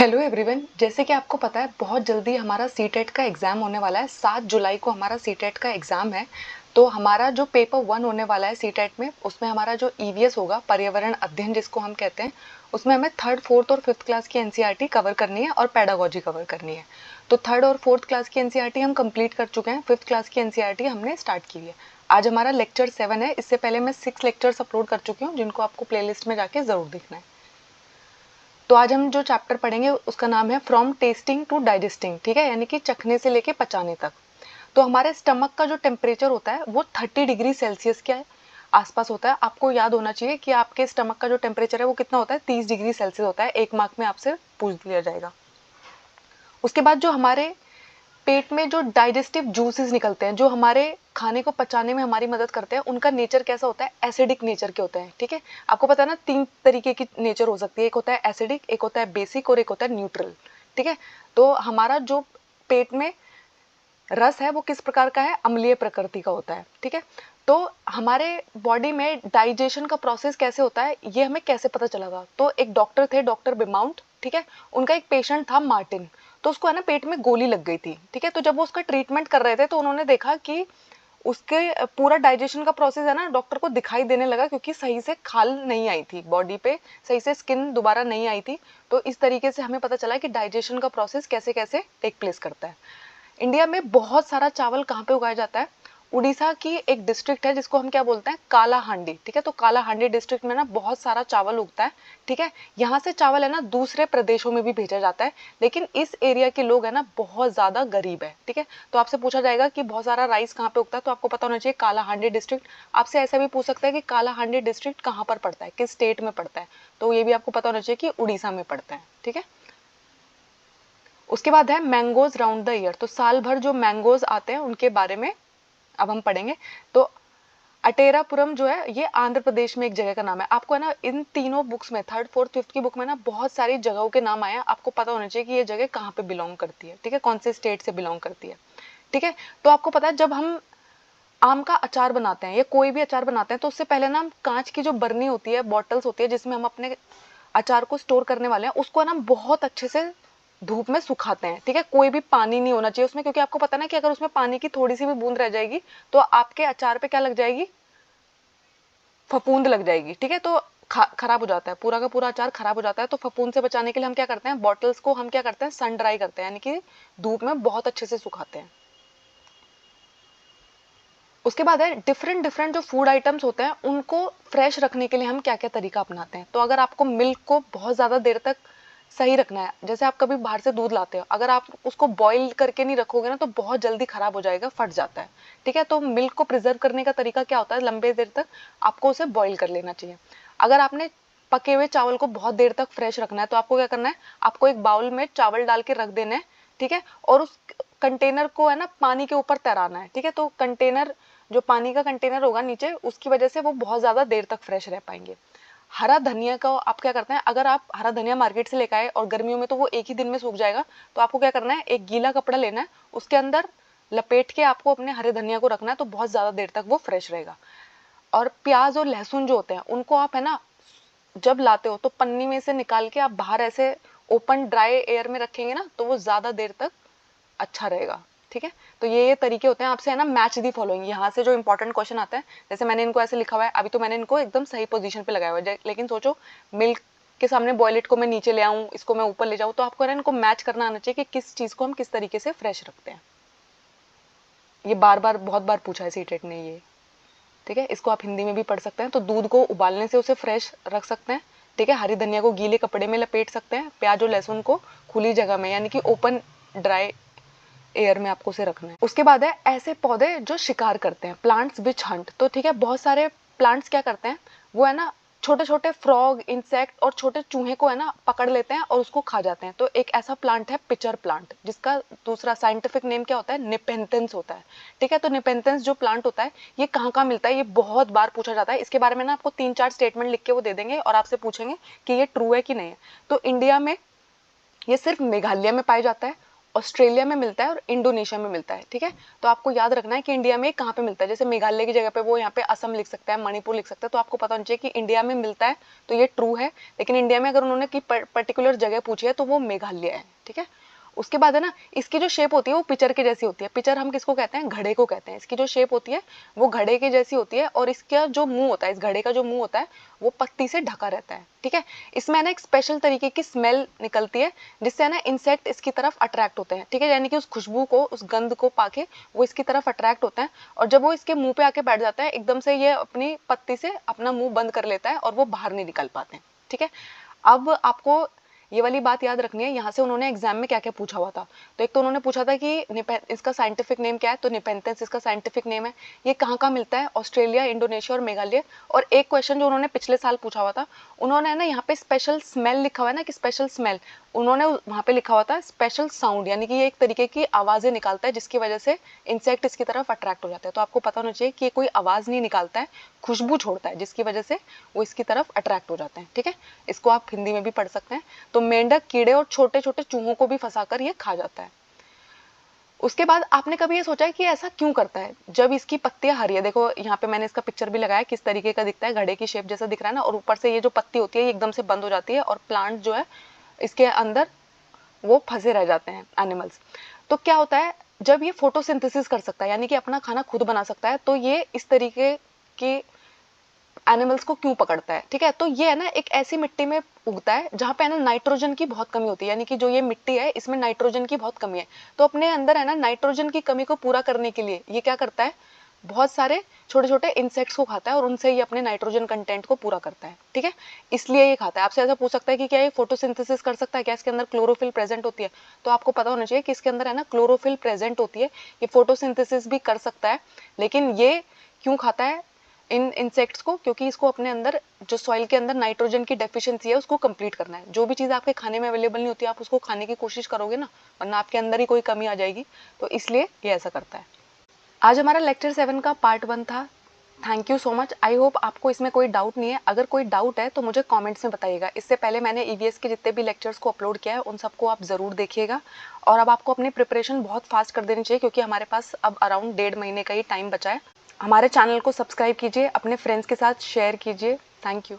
Hello everyone, जैसे कि आपको पता है बहुत जल्दी हमारा सीटेट का एग्ज़ाम होने वाला है। 7 जुलाई को हमारा सीटेट का एग्ज़ाम है। तो हमारा जो पेपर 1 होने वाला है सीटेट में, उसमें हमारा जो ईवीएस होगा, पर्यावरण अध्ययन जिसको हम कहते हैं, उसमें हमें थर्ड फोर्थ और फिफ्थ क्लास की एनसीईआरटी कवर करनी है और पेडागोजी कवर करनी है। तो थर्ड और फोर्थ क्लास की एनसीईआरटी हम कंप्लीट कर चुके हैं, फिफ्थ क्लास की एनसीईआरटी हमने स्टार्ट की है। आज हमारा लेक्चर 7 है। इससे पहले मैं 6 लेक्चर्स अपलोड कर चुकी हूँ, जिनको आपको प्लेलिस्ट में जाके ज़रूर देखना है। तो आज हम जो चैप्टर पढ़ेंगे उसका नाम है फ्रॉम टेस्टिंग टू डाइजेस्टिंग। ठीक है, यानी कि चखने से लेके पचाने तक। तो हमारे स्टमक का जो टेम्परेचर होता है वो 30 डिग्री सेल्सियस के आसपास होता है। आपको याद होना चाहिए कि आपके स्टमक का जो टेम्परेचर है वो कितना होता है, 30 डिग्री सेल्सियस होता है। 1 मार्क में आपसे पूछ लिया जाएगा। उसके बाद जो हमारे पेट में जो डाइजेस्टिव जूसेस निकलते हैं, जो हमारे खाने को पचाने में हमारी मदद करते हैं, उनका नेचर कैसा होता है, एसिडिक नेचर के होते हैं। ठीक है, आपको पता है ना, 3 तरीके की नेचर हो सकती है। एक होता है एसिडिक, एक होता है बेसिक और एक होता है न्यूट्रल। ठीक है, तो हमारा जो पेट में रस है वो किस प्रकार का है, अम्लीय प्रकृति का होता है। ठीक है, तो हमारे बॉडी में डाइजेशन का प्रोसेस कैसे होता है ये हमें कैसे पता चलेगा। तो एक डॉक्टर थे, डॉक्टर बिमाउंट। ठीक है, उनका एक पेशेंट था मार्टिन। तो उसको है ना पेट में गोली लग गई थी। ठीक है, तो जब वो उसका ट्रीटमेंट कर रहे थे तो उन्होंने देखा कि उसके पूरा डाइजेशन का प्रोसेस है ना डॉक्टर को दिखाई देने लगा, क्योंकि सही से खाल नहीं आई थी बॉडी पे, सही से स्किन दोबारा नहीं आई थी। तो इस तरीके से हमें पता चला कि डाइजेशन का प्रोसेस कैसे कैसे टेक प्लेस करता है। इंडिया में बहुत सारा चावल कहाँ पे उगाया जाता है, उड़ीसा की एक डिस्ट्रिक्ट है जिसको हम क्या बोलते हैं, काला हांडी। ठीक है, तो काला हांडी डिस्ट्रिक्ट में ना बहुत सारा चावल उगता है। ठीक है, यहाँ से चावल है ना दूसरे प्रदेशों में भी भेजा जाता है, लेकिन इस एरिया के लोग है ना बहुत ज्यादा गरीब है। ठीक है, तो आपसे पूछा जाएगा कि बहुत सारा राइस कहाँ पे उगता है, तो आपको पता होना चाहिए काला हांडी डिस्ट्रिक्ट। आपसे ऐसा भी पूछ सकता है कि काला हांडी डिस्ट्रिक्ट कहाँ पर पड़ता है, किस स्टेट में पड़ता है, तो ये भी आपको पता होना चाहिए कि उड़ीसा में पड़ता है। ठीक है, उसके बाद है मैंगोज राउंड द ईयर। तो साल भर जो मैंगोज आते हैं उनके बारे में अब हम पढ़ेंगे। तो अटेरापुरम जो है ये आंध्र प्रदेश में एक जगह का नाम है। आपको है ना इन तीनों बुक्स में, थर्ड फोर्थ फिफ्थ की बुक में ना बहुत सारी जगहों के नाम आए हैं। आपको पता होना चाहिए कि ये जगह कहाँ पे बिलोंग करती है। ठीक है, कौन से स्टेट से बिलोंग करती है। ठीक है, तो आपको पता है जब हम आम का अचार बनाते हैं या कोई भी अचार बनाते हैं, तो उससे पहले ना हम कांच की जो बरनी होती है, बॉटल्स होती है जिसमें हम अपने अचार को स्टोर करने वाले हैं, उसको ना बहुत अच्छे से धूप में सुखाते हैं। ठीक है, कोई भी पानी नहीं होना चाहिए उसमें, क्योंकि आपको पता ना कि अगर उसमें पानी की थोड़ी सी भी बूंद रह जाएगी तो आपके अचार पे क्या लग जाएगी, फफूंद लग जाएगी। ठीक है, तो खराब हो जाता है, पूरा का पूरा अचार खराब हो जाता है। तो फफूंद से बचाने के लिए हम क्या करते हैं, बॉटल्स को हम क्या करते हैं, सन ड्राई करते हैं, यानी कि धूप में बहुत अच्छे से सुखाते हैं। उसके बाद है डिफरेंट डिफरेंट जो फूड आइटम्स होते हैं उनको फ्रेश रखने के लिए हम क्या क्या तरीका अपनाते हैं। तो अगर आपको मिल्क को बहुत ज़्यादा देर तक सही रखना है, जैसे आप कभी बाहर से दूध लाते हो, अगर आप उसको बॉईल करके नहीं रखोगे ना तो बहुत जल्दी खराब हो जाएगा, फट जाता है। ठीक है, तो मिल्क को प्रिजर्व करने का तरीका क्या होता है, लंबे देर तक आपको उसे बॉईल कर लेना चाहिए। अगर आपने पके हुए चावल को बहुत देर तक फ्रेश रखना है तो आपको क्या करना है, आपको एक बाउल में चावल डाल के रख देना है। ठीक है, और उस कंटेनर को है ना पानी के ऊपर तैराना है। ठीक है, तो कंटेनर, जो पानी का कंटेनर होगा नीचे, उसकी वजह से वो बहुत ज़्यादा देर तक फ्रेश रह पाएंगे। हरा धनिया का आप क्या करते हैं, अगर आप हरा धनिया मार्केट से लेकर आए और गर्मियों में तो वो एक ही दिन में सूख जाएगा, तो आपको क्या करना है, एक गीला कपड़ा लेना है, उसके अंदर लपेट के आपको अपने हरे धनिया को रखना है, तो बहुत ज़्यादा देर तक वो फ्रेश रहेगा। और प्याज और लहसुन जो होते हैं उनको आप है ना जब लाते हो तो पन्नी में से निकाल के आप बाहर ऐसे ओपन ड्राई एयर में रखेंगे ना, तो वो ज़्यादा देर तक अच्छा रहेगा। ठीक है, तो ये तरीके होते हैं। आपसे है ना मैच दी फॉलोइंग, यहाँ से जो इंपॉर्टेंट क्वेश्चन आता है, जैसे मैंने इनको ऐसे लिखा हुआ है, अभी तो मैंने इनको एकदम सही पोजीशन पे लगाया हुआ है, लेकिन सोचो मिल्क के सामने बॉयलेट को मैं नीचे ले आऊँ, इसको मैं ऊपर ले जाऊँ, तो आपको है ना इनको मैच करना आना चाहिए कि किस चीज़ को हम किस तरीके से फ्रेश रखते हैं। ये बार बार बहुत बार पूछा है सीटेट ने ये। ठीक है, इसको आप हिंदी में भी पढ़ सकते हैं। तो दूध को उबालने से उसे फ्रेश रख सकते हैं। ठीक है, हरी धनिया को गीले कपड़े में लपेट सकते हैं, प्याज और लहसुन को खुली जगह में यानी कि ओपन ड्राई एयर में आपको उसे रखना है। उसके बाद है ऐसे पौधे जो शिकार करते हैं, प्लांट्स विच हंट। तो ठीक है, बहुत सारे प्लांट्स क्या करते हैं, वो है ना छोटे छोटे फ्रॉग, इंसेक्ट और छोटे चूहे को है ना पकड़ लेते हैं और उसको खा जाते हैं। तो एक ऐसा प्लांट है पिचर प्लांट, जिसका दूसरा साइंटिफिक नेम क्या होता है, निपेंथेंस होता है। ठीक है, तो निपेंथेंस जो प्लांट होता है ये कहाँ कहाँ मिलता है, ये बहुत बार पूछा जाता है। इसके बारे में ना आपको 3-4 स्टेटमेंट लिख के वो दे देंगे और आपसे पूछेंगे कि ये ट्रू है कि नहीं है। तो इंडिया में ये सिर्फ मेघालय में पाया जाता है, ऑस्ट्रेलिया में मिलता है और इंडोनेशिया में मिलता है, ठीक है। तो आपको याद रखना है कि इंडिया में कहाँ पे मिलता है। जैसे मेघालय की जगह पे वो यहाँ पे असम लिख सकता है, मणिपुर लिख सकता है, तो आपको पता होना चाहिए कि इंडिया में मिलता है, तो ये ट्रू है। लेकिन इंडिया में अगर उन्होंने की पर्टिकुलर जगह पूछी है तो वो मेघालय है, ठीक है। उसके बाद है ना, इसकी जो शेप होती है वो पिचर के जैसी होती है। पिचर हम किसको कहते हैं? घड़े को कहते हैं। इसकी जो शेप होती है वो घड़े के जैसी होती है, और इसका जो मुंह होता है, इस घड़े का जो मुंह होता है वो पत्ती से ढका रहता है, ठीक है। इसमें ना एक स्पेशल तरीके की स्मेल निकलती है, जिससे ना इंसेक्ट इसकी तरफ अट्रैक्ट होते हैं, ठीक है। यानी कि उस खुशबू को, उस गंध को पाके वो इसकी तरफ अट्रैक्ट होते हैं, और जब वो इसके मुंह पे आके बैठ जाता है, एकदम से ये अपनी पत्ती से अपना मुंह बंद कर लेता है और वो बाहर नहीं निकल पाते हैं, ठीक है। अब आपको ये वाली बात याद रखनी है, यहाँ से उन्होंने एग्जाम में क्या क्या पूछा हुआ था। तो एक तो उन्होंने पूछा था कि इसका साइंटिफिक नेम क्या है, तो निपेंथेंस इसका साइंटिफिक नेम है। ये कहाँ कहाँ मिलता है? ऑस्ट्रेलिया, इंडोनेशिया और मेघालय। और एक क्वेश्चन जो उन्होंने पिछले साल पूछा हुआ था, उन्होंने ना यहाँ पे स्पेशल स्मेल लिखा हुआ है ना, कि स्पेशल स्मेल, उन्होंने वहाँ पे लिखा हुआ था स्पेशल साउंड, यानी कि ये एक तरीके की आवाजें निकालता है जिसकी वजह से इंसेक्ट इसकी तरफ अट्रैक्ट हो जाते हैं। तो आपको पता होना चाहिए कि ये कोई आवाज नहीं निकालता है, खुशबू छोड़ता है जिसकी वजह से वो इसकी तरफ अट्रैक्ट हो जाते हैं, ठीक है। इसको आप हिंदी में भी पढ़ सकते हैं। तो मेंढक कीड़े और छोटे छोटे चूहों को भी फंसाकर ये खा जाता है। उसके बाद आपने कभी ये सोचा है कि ऐसा क्यों करता है? जब इसकी पत्तियां हरी है, देखो यहाँ पे मैंने इसका पिक्चर भी लगाया, किस तरीके का दिखता है, घड़े की शेप जैसा दिख रहा है ना, और ऊपर से ये जो पत्ती होती है ये एकदम से बंद हो जाती है और प्लांट जो है इसके अंदर वो फंसे रह जाते हैं, एनिमल्स। तो क्या होता है, जब ये फोटोसिंथेसिस कर सकता है, यानी कि अपना खाना खुद बना सकता है, तो ये इस तरीके की एनिमल्स को क्यों पकड़ता है, ठीक है। तो ये है ना एक ऐसी मिट्टी में उगता है जहाँ पे है ना नाइट्रोजन की बहुत कमी होती है, यानी कि जो ये मिट्टी है इसमें नाइट्रोजन की बहुत कमी है। तो अपने अंदर है ना नाइट्रोजन की कमी को पूरा करने के लिए ये क्या करता है, बहुत सारे छोटे छोटे इंसेक्ट्स को खाता है और उनसे ये अपने नाइट्रोजन कंटेंट को पूरा करता है, ठीक है। इसलिए ये खाता है। आपसे ऐसा पूछ सकता है कि क्या ये फोटोसिंथेसिस कर सकता है, क्या इसके अंदर क्लोरोफिल प्रेजेंट होती है? तो आपको पता होना चाहिए कि इसके अंदर है ना क्लोरोफिल प्रेजेंट होती है, ये फोटोसिंथेसिस भी कर सकता है। लेकिन ये क्यों खाता है इन इंसेक्ट्स को? क्योंकि इसको अपने अंदर जो सॉइल के अंदर नाइट्रोजन की डेफिशिएंसी है उसको कंप्लीट करना है। जो भी चीज़ आपके खाने में अवेलेबल नहीं होती आप उसको खाने की कोशिश करोगे ना, वरना आपके अंदर ही कोई कमी आ जाएगी। तो इसलिए ये ऐसा करता है। आज हमारा लेक्चर 7 का पार्ट 1 था। Thank you so much. I hope आपको इसमें कोई डाउट नहीं है। अगर कोई डाउट है तो मुझे कमेंट्स में बताइएगा। इससे पहले मैंने ईवीएस के जितने भी लेक्चर्स को अपलोड किया है उन सबको आप ज़रूर देखिएगा। और अब आपको अपनी प्रिपरेशन बहुत फास्ट कर देनी चाहिए, क्योंकि हमारे पास अब अराउंड 1.5 महीने का ही टाइम बचा है। हमारे चैनल को सब्सक्राइब कीजिए, अपने फ्रेंड्स के साथ शेयर कीजिए। Thank you.